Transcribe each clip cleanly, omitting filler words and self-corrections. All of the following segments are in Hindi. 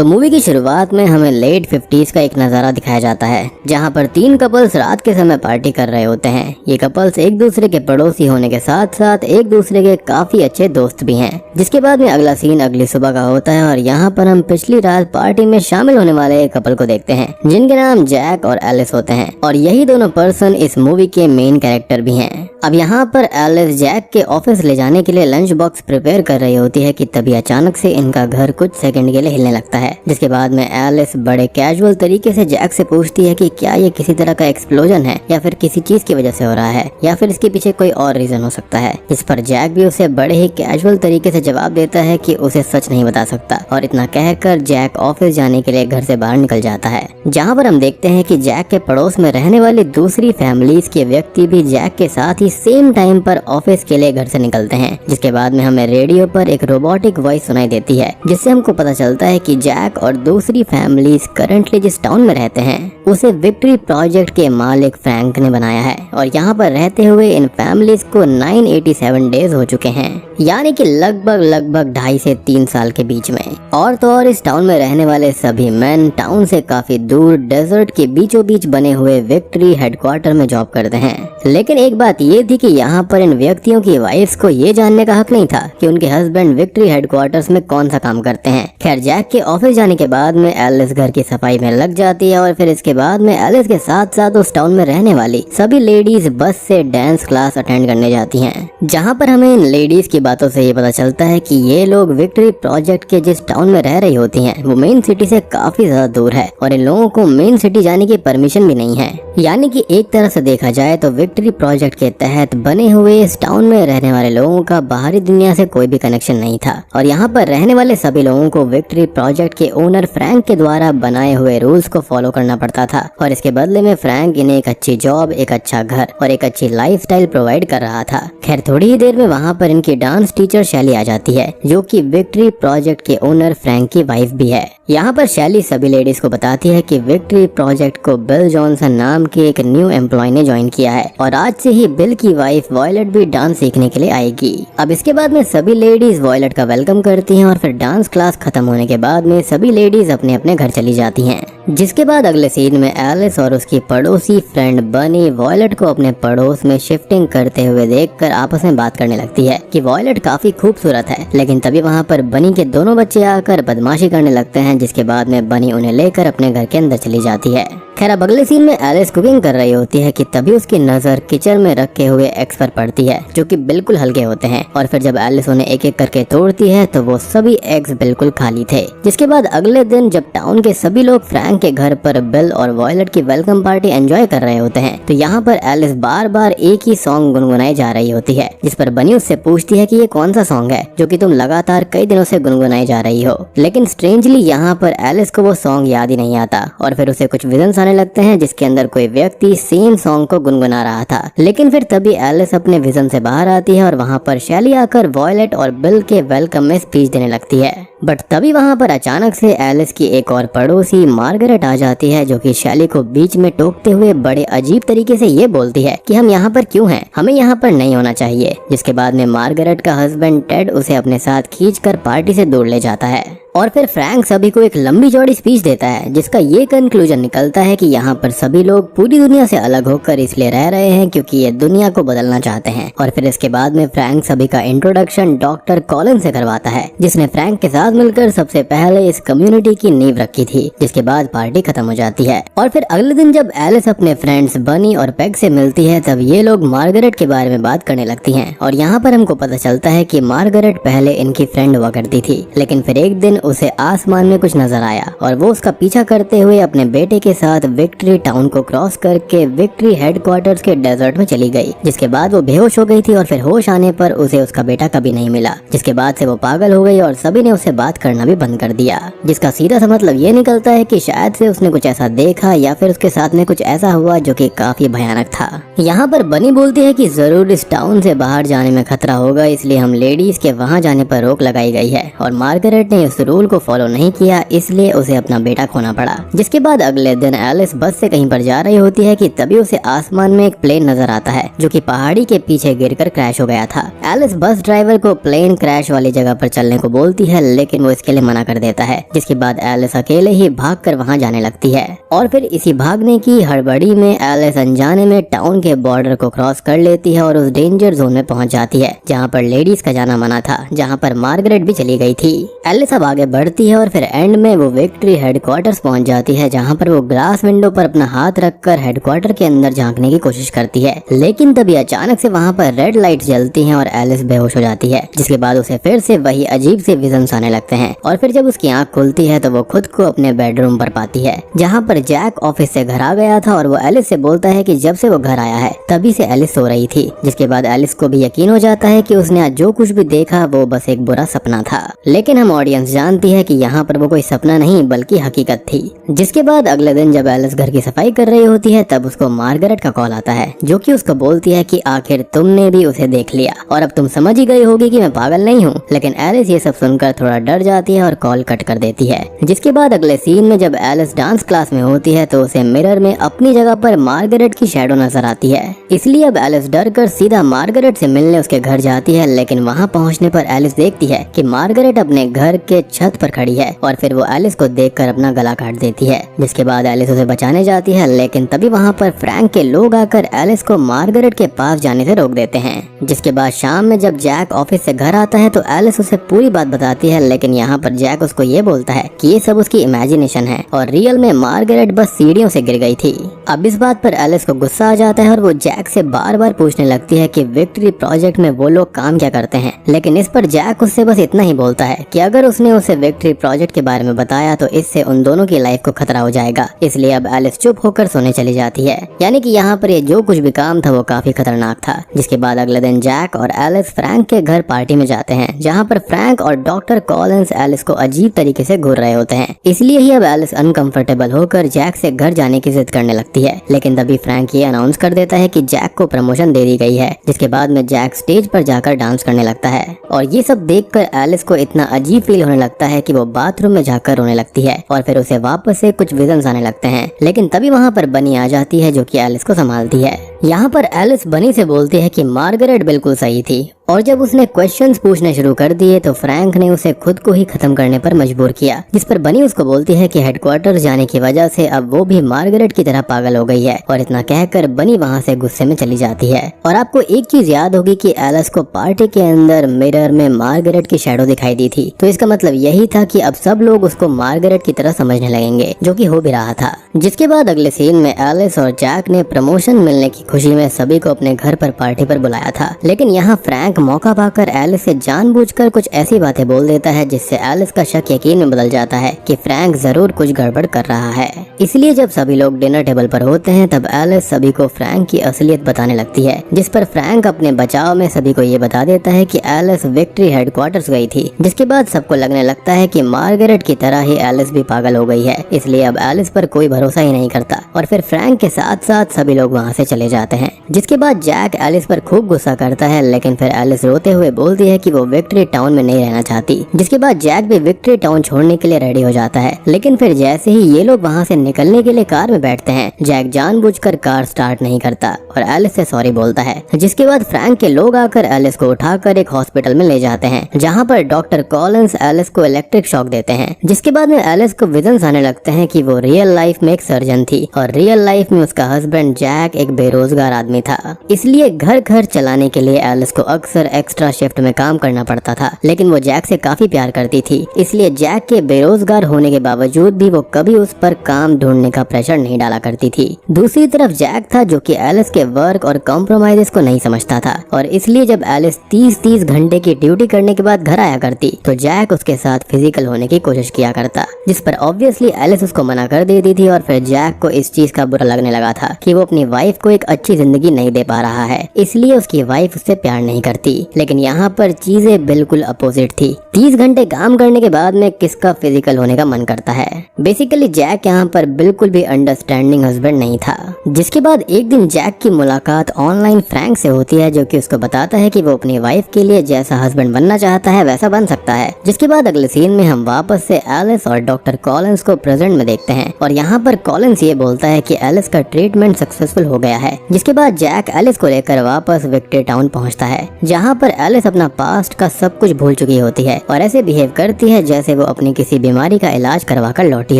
तो मूवी की शुरुआत में हमें लेट 50s का एक नज़ारा दिखाया जाता है, जहां पर 3 कपल्स रात के समय पार्टी कर रहे होते हैं। ये कपल्स एक दूसरे के पड़ोसी होने के साथ साथ एक दूसरे के काफी अच्छे दोस्त भी हैं। जिसके बाद में अगला सीन अगली सुबह का होता है और यहाँ पर हम पिछली रात पार्टी में शामिल होने वाले एक कपल को देखते हैं, जिनके नाम जैक और एलिस होते हैं और यही दोनों पर्सन इस मूवी के मेन कैरेक्टर भी हैं। अब यहाँ पर एलिस जैक के ऑफिस ले जाने के लिए लंच बॉक्स प्रिपेयर कर रही होती है कि तभी अचानक से इनका घर कुछ सेकंड के लिए हिलने लगता है। जिसके बाद में एलिस बड़े कैजुअल तरीके से जैक से पूछती है कि क्या ये किसी तरह का एक्सप्लोजन है या फिर किसी चीज की वजह से हो रहा है या फिर इसके पीछे कोई और रीजन हो सकता है। इस पर जैक भी उसे बड़े ही कैजुअल तरीके से जवाब देता है कि उसे सच नहीं बता सकता और इतना कहकर जैक ऑफिस जाने के लिए घर से बाहर निकल जाता है। जहाँ पर हम देखते हैं कि जैक के पड़ोस में रहने वाली दूसरी फैमिलीज के व्यक्ति भी जैक के साथ ही सेम टाइम पर ऑफिस के लिए घर से निकलते हैं। जिसके बाद में हमें रेडियो पर एक रोबोटिक वॉइस सुनाई देती है, जिससे हमको पता चलता है कि जैक और दूसरी फैमिलीज करंटली जिस टाउन में रहते हैं उसे विक्ट्री प्रोजेक्ट के मालिक फ्रैंक ने बनाया है और यहाँ पर रहते हुए इन फैमिलीज को 987 डेज हो चुके हैं, यानी कि लगभग 2.5 से 3 साल के बीच में। और तो और इस टाउन में रहने वाले सभी मैन टाउन से काफी दूर डेजर्ट के बीचों बीच बने हुए विक्ट्री हेडक्वार्टर में जॉब करते हैं। लेकिन एक बात ये थी कि यहाँ पर इन व्यक्तियों की वाइफ्स को ये जानने का हक नहीं था कि उनके हस्बैंड विक्ट्री हेडक्वार्टर्स में कौन सा काम करते हैं। खैर, जैक के ऑफिस जाने के बाद में एलिस घर की सफाई में लग जाती है और फिर इसके बाद में एलिस के साथ साथ उस टाउन में रहने वाली सभी लेडीज बस से डांस क्लास अटेंड करने जाती हैं। जहाँ पर हमें इन लेडीज की बातों से ये पता चलता है कि ये लोग विक्ट्री प्रोजेक्ट के जिस टाउन में रह रही होती हैं वो मेन सिटी से काफी ज्यादा दूर है और इन लोगों को मेन सिटी जाने की परमिशन भी नहीं है। यानी कि एक तरह से देखा जाए तो विक्ट्री प्रोजेक्ट के तहत बने हुए इस टाउन में रहने वाले लोगों का बाहरी दुनिया से कोई भी कनेक्शन नहीं था और यहाँ पर रहने वाले सभी लोगों को विक्ट्री प्रोजेक्ट के ओनर फ्रैंक के द्वारा बनाए हुए रूल्स को फॉलो करना पड़ता था और इसके बदले में फ्रैंक इन्हें एक अच्छी जॉब, एक अच्छा घर और एक अच्छी लाइफस्टाइल प्रोवाइड कर रहा था। खैर, थोड़ी ही देर में वहाँ पर इनकी डांस टीचर शैली आ जाती है, जो कि विक्ट्री प्रोजेक्ट के ओनर फ्रैंक की वाइफ भी है। यहाँ पर शैली सभी लेडीज को बताती है कि विक्ट्री प्रोजेक्ट को बिल जॉनसन नाम के एक न्यू एम्प्लॉय ने ज्वाइन किया है और आज से ही बिल की वाइफ वॉयलेट भी डांस सीखने के लिए आएगी। अब इसके बाद में सभी लेडीज वॉयलेट का वेलकम करती हैं और फिर डांस क्लास खत्म होने के बाद में सभी लेडीज अपने अपने घर चली जाती हैं। जिसके बाद अगले सीन में एलिस और उसकी पड़ोसी फ्रेंड बनी वॉयलेट को अपने पड़ोस में शिफ्टिंग करते हुए देखकर आपस में बात करने लगती है कि वॉयलेट काफी खूबसूरत है। लेकिन तभी वहाँ पर बनी के दोनों बच्चे आकर बदमाशी करने लगते हैं, जिसके बाद में बनी उन्हें लेकर अपने घर के अंदर चली जाती है। खैर, अब अगले सीन में एलिस कुकिंग कर रही होती है कि तभी उसकी नजर किचन में रखे हुए एग्स पर पड़ती है, जो कि बिल्कुल हल्के होते हैं और फिर जब एलिस उन्हें एक एक करके तोड़ती है तो वो सभी एग्स बिल्कुल खाली थे। जिसके बाद अगले दिन जब टाउन के सभी लोग फ्रैंक के घर पर बिल और वॉयलेट की वेलकम पार्टी एंजॉय कर रहे होते हैं तो यहाँ पर एलिस बार बार एक ही सॉन्ग गुनगुनाई जा रही होती है, जिस पर बनी उससे पूछती है कि ये कौन सा सॉन्ग है जो कि तुम लगातार कई दिनों से गुनगुनाई जा रही हो। लेकिन स्ट्रेंजली यहाँ पर एलिस को वो सॉन्ग याद ही नहीं आता और फिर उसे कुछ विजन्स आने लगते हैं जिसके अंदर कोई व्यक्ति सेम सॉन्ग को गुनगुना रहा था। लेकिन फिर तभी एलिस अपने विजन से बाहर आती है और वहाँ पर शैली आकर वॉयलेट और बिल के वेलकम में स्पीच देने लगती है। बट तभी वहाँ पर अचानक से एलिस की एक और पड़ोसी मार्गरेट आ जाती है, जो कि शैली को बीच में टोकते हुए बड़े अजीब तरीके से ये बोलती है कि हम यहाँ पर क्यों हैं, हमें यहाँ पर नहीं होना चाहिए। जिसके बाद में मार्गरेट का हस्बैंड टेड उसे अपने साथ खींचकर पार्टी से दूर ले जाता है और फिर फ्रैंक सभी को एक लंबी चौड़ी स्पीच देता है, जिसका ये कंक्लूजन निकलता है कि यहाँ पर सभी लोग पूरी दुनिया से अलग होकर इसलिए रह रहे हैं क्योंकि ये दुनिया को बदलना चाहते हैं। और फिर इसके बाद में फ्रैंक सभी का इंट्रोडक्शन डॉक्टर कॉलिन से करवाता है, जिसने फ्रैंक के साथ मिलकर सबसे पहले इस कम्युनिटी की नींव रखी थी। जिसके बाद पार्टी खत्म हो जाती है और फिर अगले दिन जब एलिस अपने फ्रेंड्स बनी और पेग से मिलती है तब ये लोग मार्गरेट के बारे में बात करने लगती हैं और यहाँ पर हमको पता चलता है कि मार्गरेट पहले इनकी फ्रेंड हुआ करती थी, लेकिन फिर एक दिन उसे आसमान में कुछ नजर आया और वो उसका पीछा करते हुए अपने बेटे के साथ विक्ट्री टाउन को क्रॉस करके विक्ट्री हेडक्वार्टर्स के डेजर्ट में चली गई। जिसके बाद वो बेहोश हो गई थी और फिर होश आने पर उसे उसका बेटा कभी नहीं मिला। जिसके बाद से वो पागल हो गई और सभी ने उसे बात करना भी बंद कर दिया, जिसका सीधा सा मतलब ये निकलता है कि शायद से उसने कुछ ऐसा देखा या फिर उसके साथ में कुछ ऐसा हुआ जो कि काफी भयानक था। यहाँ पर बनी बोलती है कि जरूर इस टाउन से बाहर जाने में खतरा होगा, इसलिए हम लेडीज के वहाँ जाने पर रोक लगाई गई है और मार्गरेट ने इस रूल को फॉलो नहीं किया, इसलिए उसे अपना बेटा खोना पड़ा। जिसके बाद अगले दिन एलिस बस से कहीं पर जा रही होती है कि तभी उसे आसमान में एक प्लेन नजर आता है जो कि पहाड़ी के पीछे गिरकर क्रैश हो गया था। एलिस बस ड्राइवर को प्लेन क्रैश वाली जगह पर चलने को बोलती है, लेकिन वो इसके लिए मना कर देता है। जिसके बाद एलिस अकेले ही भागकर वहां जाने लगती है और फिर इसी भागने की हड़बड़ी में एलिस अनजाने में टाउन के बॉर्डर को क्रॉस कर लेती है और उस डेंजर जोन में पहुंच जाती है जहां पर लेडीज का जाना मना था, जहां पर मार्गरेट भी चली गई थी। एलिस अब आगे बढ़ती है और फिर एंड में वो विक्ट्री हेडक्वार्टर्स पहुंच जाती है, जहां पर वो ग्लास विंडो पर अपना हाथ रखकर हेडक्वार्टर के अंदर झांकने की कोशिश करती है। लेकिन तभी अचानक से वहां पर रेड लाइट जलती हैं और एलिस बेहोश हो जाती है। जिसके बाद उसे फिर से वही अजीब से विजन्स आने लगते हैं और फिर जब उसकी आंख खुलती है तो वो खुद को अपने बेडरूम पर पाती है, जहां पर जैक ऑफिस से घर आ गया था और वो एलिस से बोलता है कि जब से वो घर आया है तभी से एलिस सो रही थी। जिसके बाद एलिस को भी यकीन हो जाता है कि उसने आज जो कुछ भी देखा वो बस एक बुरा सपना था। लेकिन हम ऑडियंस जानती है कि यहाँ पर वो कोई सपना नहीं बल्कि हकीकत थी। जिसके बाद अगले दिन जब एलिस घर की सफाई कर रही होती है तब उसको मार्गरेट का कॉल आता है, जो कि उसको बोलती है कि आखिर तुमने भी उसे देख लिया और अब तुम समझ ही गई होगी कि मैं पागल नहीं हूँ। लेकिन एलिस ये सब सुनकर थोड़ा डर जाती है और कॉल कट कर देती है। जिसके बाद अगले सीन में जब एलिस डांस क्लास में होती है तो उसे मिरर में अपनी जगह पर मार्गरेट की शैडो नजर आती है। इसलिए अब एलिस डर कर सीधा मार्गरेट से मिलने उसके घर जाती है। लेकिन वहाँ पहुँचने पर एलिस देखती है कि मार्गरेट अपने घर के छत पर खड़ी है और फिर वो एलिस को देखकर अपना गला काट देती है। जिसके बाद एलिस उसे बचाने जाती है, लेकिन तभी वहाँ पर फ्रैंक के लोग आकर एलिस को मार्गरेट के पास जाने से रोक देते हैं। जिसके बाद शाम में जब जैक ऑफिस से घर आता है तो एलिस उसे पूरी बात बताती है, लेकिन यहाँ पर जैक उसको ये बोलता है कि ये सब उसकी इमेजिनेशन है और रियल में मार्गरेट बस सीढ़ियों से गिर गई थी। अब इस बात पर एलिस को गुस्सा आ जाता है और वो जैक से बार बार पूछने लगती है कि विक्ट्री प्रोजेक्ट में वो लोग काम क्या करते हैं। लेकिन इस पर जैक उससे बस इतना ही बोलता है कि अगर उसने उसे विक्ट्री प्रोजेक्ट के बारे में बताया तो इससे उन दोनों की लाइफ को खतरा हो जाएगा। इसलिए अब एलिस चुप होकर सोने चली जाती है। यानी कि यहाँ पर ये जो कुछ भी काम था वो काफी खतरनाक था। जिसके बाद अगले दिन जैक और एलिस फ्रैंक के घर पार्टी में जाते हैं, जहाँ पर फ्रैंक और डॉक्टर कॉलिंस एलिस को अजीब तरीके से घूर रहे होते हैं। इसलिए ही अब एलिस अनकंफर्टेबल होकर जैक से घर जाने की जिद करने लगती है। लेकिन तभी फ्रैंक ये अनाउंस कर देता है कि जैक को प्रमोशन दे दी गई है। जिसके बाद में जैक स्टेज पर जाकर डांस करने लगता है और ये सब देखकर एलिस को इतना अजीब फील होने लगता है कि वो बाथरूम में जाकर रोने लगती है और फिर उसे वापस से कुछ विजन्स आने लगते हैं। लेकिन तभी वहाँ पर बनी आ जाती है जो कि एलिस को संभालती है। यहाँ पर एलिस बनी से बोलती है कि मार्गरेट बिल्कुल सही थी और जब उसने क्वेश्चंस पूछने शुरू कर दिए तो फ्रैंक ने उसे खुद को ही खत्म करने पर मजबूर किया। जिस पर बनी उसको बोलती है कि हेडक्वार्टर जाने की वजह से अब वो भी मार्गरेट की तरह पागल हो गई है और इतना कहकर बनी वहाँ से गुस्से में चली जाती है। और आपको एक चीज याद होगी कि एलिस को पार्टी के अंदर मिरर में मार्गरेट की शैडो दिखाई दी थी, तो इसका मतलब यही था कि अब सब लोग उसको मार्गरेट की तरह समझने लगेंगे, जो कि हो भी रहा था। जिसके बाद अगले सीन में एलिस और जैक ने प्रमोशन मिलने की खुशी में सभी को अपने घर पर पार्टी पर बुलाया था। लेकिन यहाँ फ्रैंक मौका पाकर एलिस से जानबूझकर कुछ ऐसी बातें बोल देता है जिससे एलिस का शक यकीन में बदल जाता है कि फ्रैंक जरूर कुछ गड़बड़ कर रहा है। इसलिए जब सभी लोग डिनर टेबल पर होते हैं तब एलिस सभी को फ्रैंक की असलियत बताने लगती है। जिस पर फ्रैंक अपने बचाव में सभी को ये बता देता है कि एलिस विक्ट्री हेडक्वार्टर्स गई थी। जिसके बाद सबको लगने लगता है कि मार्गरेट की तरह ही एलिस भी पागल हो गई है, इसलिए अब एलिस पर कोई भरोसा ही नहीं करता और फिर फ्रैंक के साथ साथ सभी लोग वहाँ से चले जाते हैं। जिसके बाद जैक एलिस पर खूब गुस्सा करता है, लेकिन फिर एलिस रोते हुए बोलती है कि वो विक्ट्री टाउन में नहीं रहना चाहती। जिसके बाद जैक भी विक्ट्री टाउन छोड़ने के लिए रेडी हो जाता है। लेकिन फिर जैसे ही ये लोग वहाँ से निकलने के लिए कार में बैठते हैं, जैक जानबूझकर कार स्टार्ट नहीं करता और एलिस से सॉरी बोलता है। जिसके बाद फ्रैंक के लोग आकर एलिस को उठाकर एक हॉस्पिटल में ले जाते हैं, जहाँ पर डॉक्टर कॉलिंस एलिस को इलेक्ट्रिक शॉक देते हैं। जिसके बाद में एलिस को विजन्स आने लगते हैं कि वो रियल लाइफ में एक सर्जन थी और रियल लाइफ में उसका हस्बैंड जैक एक बेरोजगार आदमी था। इसलिए घर घर चलाने के लिए एलिस को अक्सर एक्स्ट्रा शिफ्ट में काम करना पड़ता था। लेकिन वो जैक से काफी प्यार करती थी, इसलिए जैक के बेरोजगार होने के बावजूद भी वो कभी उस पर काम ढूंढने का प्रेशर नहीं डाला करती थी। दूसरी तरफ जैक था जो कि एलिस के वर्क और कॉम्प्रोमाइजेस को नहीं समझता था और इसलिए जब एलिस 30-30 घंटे की ड्यूटी करने के बाद घर आया करती तो जैक उसके साथ फिजिकल होने की कोशिश किया करता, जिस पर ऑब्वियसली एलिस उसको मना कर देती थी। और फिर जैक को इस चीज का बुरा लगने लगा था कि वो अपनी वाइफ को एक अच्छी जिंदगी नहीं दे पा रहा है, इसलिए उसकी वाइफ उससे प्यार नहीं करती। लेकिन यहाँ पर चीजें बिल्कुल अपोजिट थी। 30 घंटे काम करने के बाद में किसका फिजिकल होने का मन करता है। बेसिकली जैक यहाँ पर बिल्कुल भी अंडरस्टैंडिंग हस्बैंड नहीं था। जिसके बाद एक दिन जैक की मुलाकात ऑनलाइन फ्रैंक से होती है, जो कि उसको बताता है कि वो अपनी वाइफ के लिए जैसा हस्बैंड बनना चाहता है वैसा बन सकता है। जिसके बाद अगले सीन में हम वापस से एलिस और डॉक्टर कॉलिंस को प्रेजेंट में देखते हैं और यहाँ पर कॉलिंस ये बोलता है कि एलिस का ट्रीटमेंट सक्सेसफुल हो गया है। जिसके बाद जैक एलिस को लेकर वापस विक्ट्री टाउन पहुँचता है, जहाँ पर एलिस अपना पास्ट का सब कुछ भूल चुकी होती है और ऐसे बिहेव करती है जैसे वो अपनी किसी बीमारी का इलाज करवा कर लौटी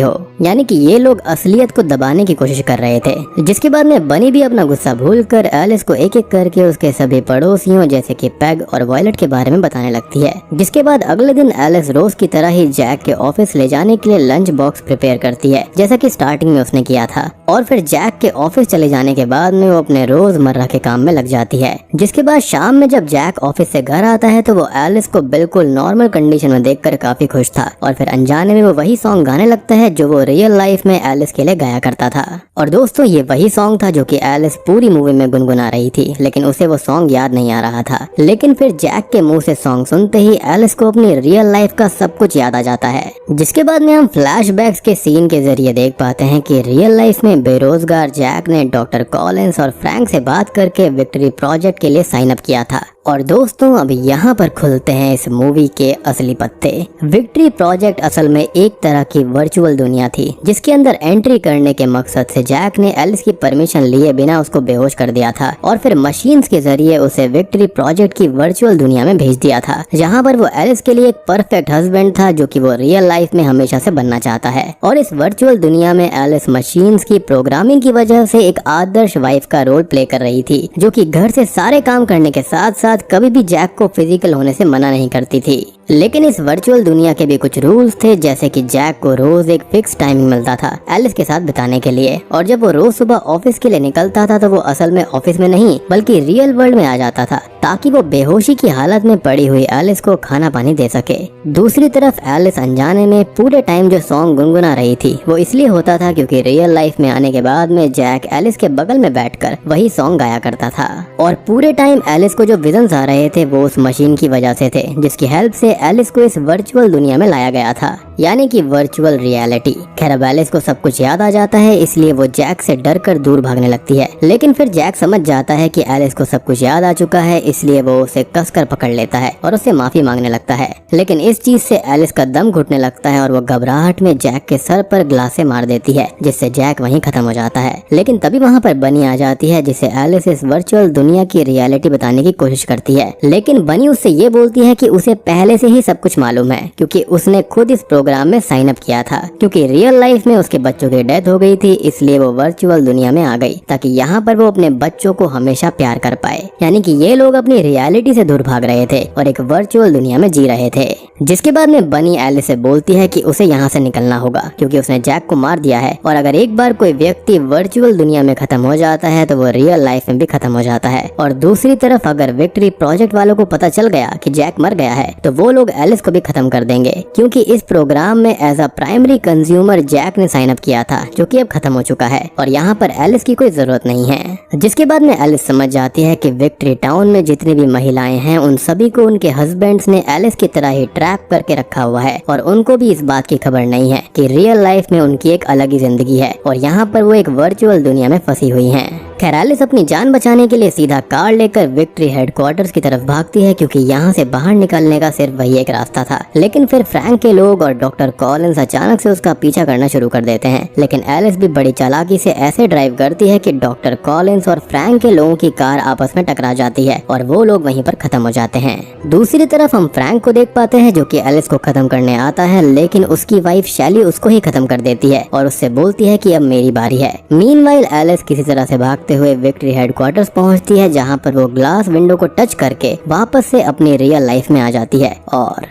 हो। यानी कि ये लोग असलियत को दबाने की कोशिश कर रहे थे। जिसके बाद में बनी भी अपना गुस्सा भूलकर एलिस को एक एक करके उसके सभी पड़ोसियों जैसे कि पेग और वॉयलेट के बारे में बताने लगती है। जिसके बाद अगले दिन एलिस रोज की तरह ही जैक के ऑफिस ले जाने के लिए लंच बॉक्स प्रिपेयर करती है, जैसा कि स्टार्टिंग में उसने किया था। और फिर जैक के ऑफिस चले जाने के बाद में वो अपने रोजमर्रा के काम में लग जाती है। जिसके बाद शाम में जब जैक ऑफिस से घर आता है तो वो एलिस को बिल्कुल नॉर्मल कंडीशन में देखकर काफी खुश था और फिर अनजाने में वो वही सॉन्ग गाने लगता है जो वो रियल लाइफ में एलिस के लिए गाया करता था। और दोस्तों ये वही सॉन्ग था जो कि एलिस पूरी मूवी में गुनगुना रही थी, लेकिन उसे वो सॉन्ग याद नहीं आ रहा था। लेकिन फिर जैक के मुंह से सॉन्ग सुनते ही एलिस को अपनी रियल लाइफ का सब कुछ याद आ जाता है। जिसके बाद में हम फ्लैशबैक्स के सीन के जरिए देख पाते हैं कि रियल लाइफ में बेरोजगार जैक ने डॉक्टर कॉलिंस और फ्रैंक से बात करके विक्ट्री प्रोजेक्ट के लिए साइन अप किया था। और दोस्तों अब यहाँ पर खुलते हैं इस मूवी के असली पत्ते। विक्ट्री प्रोजेक्ट असल में एक तरह की वर्चुअल दुनिया थी, जिसके अंदर एंट्री करने के मकसद से जैक ने एलिस की परमिशन लिए बिना उसको बेहोश कर दिया था और फिर मशीन्स के जरिए उसे विक्ट्री प्रोजेक्ट की वर्चुअल दुनिया में भेज दिया था, जहाँ पर वो एलिस के लिए एक परफेक्ट हस्बैंड था जो कि वो रियल लाइफ में हमेशा से बनना चाहता है। और इस वर्चुअल दुनिया में एलिस मशीन्स की प्रोग्रामिंग की वजह से एक आदर्श वाइफ का रोल प्ले कर रही थी, जो कि घर से सारे काम करने के साथ साथ कभी भी जैक को फिजिकल होने से मना नहीं करती थी। लेकिन इस वर्चुअल दुनिया के भी कुछ रूल्स थे, जैसे कि जैक को रोज एक फिक्स टाइमिंग मिलता था एलिस के साथ बिताने के लिए, और जब वो रोज सुबह ऑफिस के लिए निकलता था तो वो असल में ऑफिस में नहीं बल्कि रियल वर्ल्ड में आ जाता था, ताकि वो बेहोशी की हालत में पड़ी हुई एलिस को खाना पानी दे सके। दूसरी तरफ एलिस अनजाने में पूरे टाइम जो सॉन्ग गुनगुना रही थी वो इसलिए होता था क्योंकि रियल लाइफ में आने के बाद में जैक एलिस के बगल में बैठकर वही सॉन्ग गाया करता था। और पूरे टाइम एलिस को जो विजन्स आ रहे थे वो उस मशीन की वजह से थे, जिसकी हेल्प से एलिस को इस वर्चुअल दुनिया में लाया गया था, यानी कि वर्चुअल रियलिटी। खैर अब एलिस को सब कुछ याद आ जाता है, इसलिए वो जैक से डर कर दूर भागने लगती है। लेकिन फिर जैक समझ जाता है कि एलिस को सब कुछ याद आ चुका है, इसलिए वो उसे कसकर पकड़ लेता है और उससे माफी मांगने लगता है। लेकिन इस चीज से एलिस का दम घुटने लगता है और वो घबराहट में जैक के सर पर ग्लासे मार देती है, जिससे जैक वहीं खत्म हो जाता है। लेकिन तभी वहाँ पर बनी आ जाती है, जिसे एलिस इस वर्चुअल दुनिया की रियलिटी बताने की कोशिश करती है। लेकिन बनी उससे ये बोलती है कि उसे पहले से ही सब कुछ मालूम है, क्योंकि उसने खुद इस प्रोग्राम में साइन अप किया था। क्योंकि रियल लाइफ में उसके बच्चों की डेथ हो गई थी, इसलिए वो वर्चुअल दुनिया में आ गई ताकि यहाँ पर वो अपने बच्चों को हमेशा प्यार कर पाए। यानी कि ये लोग अपनी रियलिटी से दूर भाग रहे थे और एक वर्चुअल दुनिया में जी रहे थे। जिसके बाद में बनी एलिस से बोलती है कि उसे यहाँ से निकलना होगा, क्योंकि उसने जैक को मार दिया है और अगर एक बार कोई व्यक्ति वर्चुअल दुनिया में खत्म हो जाता है तो वो रियल लाइफ में भी खत्म हो जाता है। और दूसरी तरफ अगर विक्ट्री प्रोजेक्ट वालों को पता चल गया कि जैक मर गया है तो वो लोग एलिस को भी खत्म कर देंगे, क्योंकि इस प्रोग्राम में as a primary consumer Jack ने साइन अप किया था, जो कि अब खत्म हो चुका है और यहाँ पर एलिस की कोई जरूरत नहीं है। जिसके बाद में एलिस समझ जाती है कि विक्ट्री टाउन में जितनी भी महिलाएं हैं उन सभी को उनके हस्बैंड्स ने एलिस की तरह ही ट्रैप करके रखा हुआ है और उनको भी इस बात की खबर नहीं है कि रियल लाइफ में उनकी एक अलग ही जिंदगी है और यहाँ पर वो एक वर्चुअल दुनिया में फंसी हुई हैं। खैर एलिस अपनी जान बचाने के लिए सीधा कार लेकर विक्ट्री हेडक्वार्टर्स की तरफ भागती है, क्योंकि यहाँ से बाहर निकलने का सिर्फ वही एक रास्ता था। लेकिन फिर फ्रैंक के लोग और डॉक्टर कॉलिंस अचानक से उसका पीछा करना शुरू कर देते हैं। लेकिन एलिस भी बड़ी चालाकी से ऐसे ड्राइव करती है कि डॉक्टर कॉलिंस और फ्रैंक के लोगों की कार आपस में टकरा जाती है और वो लोग वहीं पर खत्म हो जाते हैं। दूसरी तरफ हम फ्रैंक को देख पाते हैं, जो कि एलिस को खत्म करने आता है, लेकिन उसकी वाइफ शैली उसको ही खत्म कर देती है और उससे बोलती है कि अब मेरी बारी है। मीनवाइल एलिस किसी तरह से भागते हुए विक्ट्री हेडक्वार्टर्स पहुंचती है, जहां पर वो ग्लास विंडो को टच करके वापस से अपनी रियल लाइफ में आ जाती है और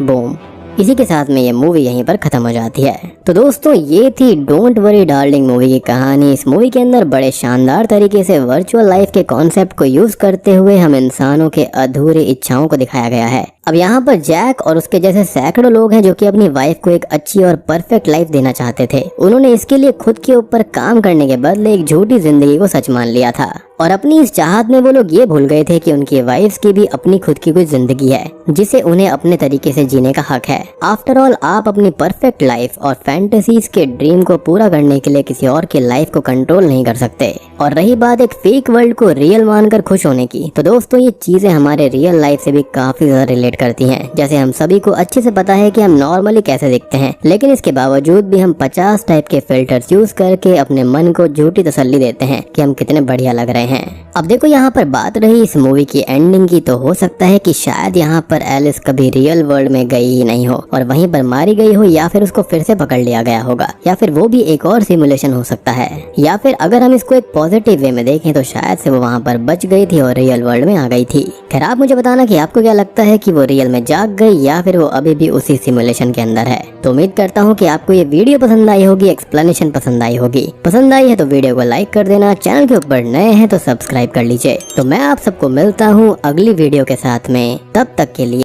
बूम, इसी के साथ में ये मूवी यहीं पर खत्म हो जाती है। तो दोस्तों ये थी डोंट वरी डार्लिंग मूवी की कहानी। इस मूवी के अंदर बड़े शानदार तरीके से वर्चुअल लाइफ के कॉन्सेप्ट को यूज करते हुए हम इंसानों के अधूरे इच्छाओं को दिखाया गया है। अब यहाँ पर जैक और उसके जैसे सैकड़ों लोग हैं जो कि अपनी वाइफ को एक अच्छी और परफेक्ट लाइफ देना चाहते थे। उन्होंने इसके लिए खुद के ऊपर काम करने के बदले एक झूठी जिंदगी को सच मान लिया था और अपनी इस चाहत में वो लोग ये भूल गए थे कि उनकी वाइफ्स की भी अपनी खुद की कोई जिंदगी है जिसे उन्हें अपने तरीके से जीने का हक है। आफ्टर ऑल आप अपनी परफेक्ट लाइफ और फैंटेसीज के ड्रीम को पूरा करने के लिए किसी और की लाइफ को कंट्रोल नहीं कर सकते। और रही बात एक फेक वर्ल्ड को रियल मानकर खुश होने की, तो दोस्तों ये चीजें हमारे रियल लाइफ से भी काफी ज्यादा रिलेट करती हैं। जैसे हम सभी को अच्छे से पता है कि हम नॉर्मली कैसे दिखते हैं, लेकिन इसके बावजूद भी हम 50 टाइप के फिल्टर्स यूज करके अपने मन को झूठी तसल्ली देते हैं कि हम कितने बढ़िया लग रहे हैं। अब देखो यहाँ पर बात रही इस मूवी की एंडिंग की, तो हो सकता है कि शायद यहाँ पर एलिस कभी रियल वर्ल्ड में गई ही नहीं हो और वहीं पर मारी गई हो, या फिर उसको फिर से पकड़ लिया गया होगा, या फिर वो भी एक और सिमुलेशन हो सकता है, या फिर अगर हम इसको एक पॉजिटिव वे में देखें तो शायद से वो वहाँ पर बच गई थी और रियल वर्ल्ड में आ गई थी। खैर आप मुझे बताना कि आपको क्या लगता है कि वो रियल में जाग गई या फिर वो अभी भी उसी सिमुलेशन के अंदर है। तो उम्मीद करता हूँ कि आपको ये वीडियो पसंद आई होगी, एक्सप्लेनेशन पसंद आई होगी। पसंद आई है तो वीडियो को लाइक कर देना, चैनल के ऊपर नए हैं तो सब्सक्राइब कर लीजिए। तो मैं आप सबको मिलता हूँ अगली वीडियो के साथ में, तब तक के लिए